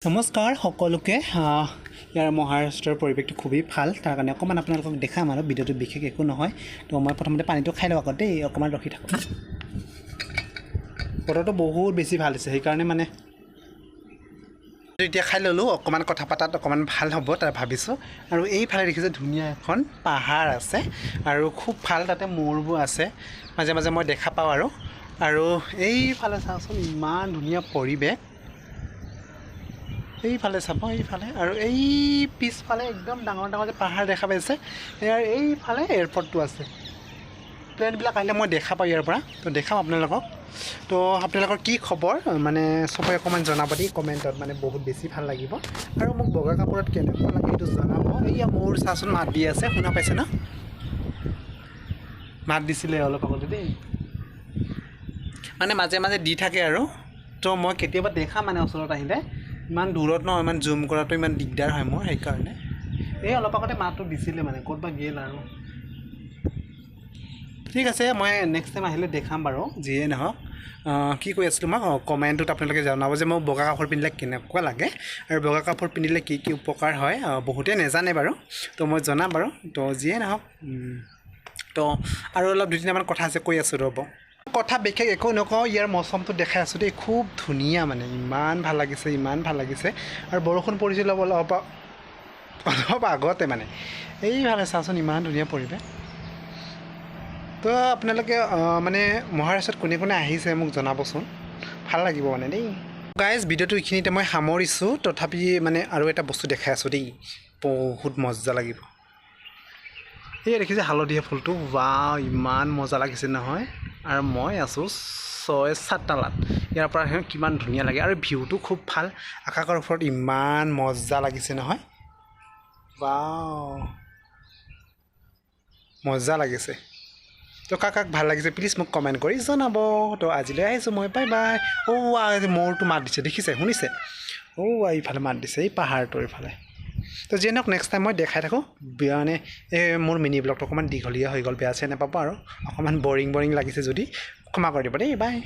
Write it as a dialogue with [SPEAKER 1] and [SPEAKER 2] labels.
[SPEAKER 1] নমস্কাৰ সকলোকে ইয়াৰ মহাৰাষ্ট্ৰৰ পৰিৱেশটো খুবেই ভাল তাৰ কাৰণে অকমান আপোনালোকক দেখাম আৰু ভিডিঅ'টো বিশেষ একো নহয় তো মই প্ৰথমতে পানীটো খাই লওঁ আগতে অকমান ৰখি থাকোঁ বতৰটো বহুত বেছি ভাল হৈছে সেইকাৰণে মানে এতিয়া খাই ল'লোঁ অকমান কথা পাতাত অকমান ভাল হ'ব তাৰ ভাবিছোঁ আৰু এইফালে দেখিছে ধুনীয়া এখন পাহাৰ আছে আৰু খুব ভাল তাতে মৌৰবোৰ আছে মাজে মাজে মই দেখা পাওঁ আৰু এইফালে চাওকচোন ইমান ধুনীয়া পৰিৱেশ এইফালে চাব এইফালে আৰু এই পিছফালে একদম ডাঙৰ ডাঙৰ যে পাহাৰ দেখা পাইছে ইয়াৰ এইফালে এয়াৰপৰ্টটো আছে প্লেনবিলাক আহিলে মই দেখা পাওঁ ইয়াৰ পৰা তো দেখাম আপোনালোকক তো আপোনালোকৰ কি খবৰ মানে সবে অকণমান জনাব দেই কমেণ্টত মানে বহুত বেছি ভাল লাগিব আৰু মোক বগা কাপোৰত কেনেকুৱা লাগে সেইটো জনাব এইয়া মোৰ চাচোন মাত দি আছে শুনা পাইছে ন মাত দিছিলে অলপ আগতে দেই মানে মাজে মাজে দি থাকে আৰু তো মই কেতিয়াবা দেখা মানে ওচৰত আহিলে ইমান দূৰত নহয় ইমান জুম কৰাটো ইমান দিগদাৰ হয় মোৰ সেইকাৰণে এই অলপ আগতে মাতটো দিছিলে মানে ক'ত বা গ'ল আৰু ঠিক আছে মই নেক্সট টাইম আহিলে দেখাম বাৰু যিয়ে নহওক কি কৈ আছিলোঁ মই কমেণ্টত আপোনালোকে জনাব যে মোক বগা কাপোৰ পিন্ধিলে কেনেকুৱা লাগে আৰু বগা কাপোৰ পিন্ধিলে কি কি উপকাৰ হয় বহুতে নাজানে বাৰু তো মই জনাম বাৰু তো যিয়ে নহওক তো আৰু অলপ 2-3মান কথা আছে কৈ আছোঁ ৰ'ব কথা বিশেষ একো নকওঁ ইয়াৰ মৌচমটো দেখাই আছোঁ দেই খুব ধুনীয়া মানে ইমান ভাল লাগিছে আৰু বৰষুণ পৰিছিল অলপ আগতে মানে এইফালে চাওঁচোন ইমান ধুনীয়া পৰিৱেশ তো আপোনালোকে মানে মহাৰাষ্ট্ৰত কোনে কোনে আহিছে মোক জনাবচোন ভাল লাগিব মানে দেই গাইজ ভিডিঅ'টো এইখিনিতে মই সামৰিছোঁ তথাপি মানে আৰু এটা বস্তু দেখাই আছোঁ দেই বহুত মজা লাগিব এই দেখিছে হালধীয়া ফুলটো ৱাও ইমান মজা লাগিছে নহয় আৰু মই আছোঁ 6-7 তালাত ইয়াৰ পৰা কিমান ধুনীয়া লাগে আৰু ভিউটো খুব ভাল আকাশৰ ওপৰত ইমান মজা লাগিছে নহয় ৱাও মজা লাগিছে তো কাক ভাল লাগিছে প্লিজ মোক কমেণ্ট কৰি জনাব তো আজিলৈ আহিছোঁ মই বাই বাই মৌৰটো মাত দিছে দেখিছে শুনিছে এইফালে মাত দিছে এই পাহাৰটোৰ ইফালে তো যিয়ে নহওক নেক্সট টাইম মই দেখাই থাকোঁ মানে এই মোৰ মিনি ব্লগটো অকণমান দীঘলীয়া হৈ গ'ল বেয়া চেয়া নাপাব আৰু অকণমান বৰিং লাগিছে যদি ক্ষমা কৰি দিব দেই বাই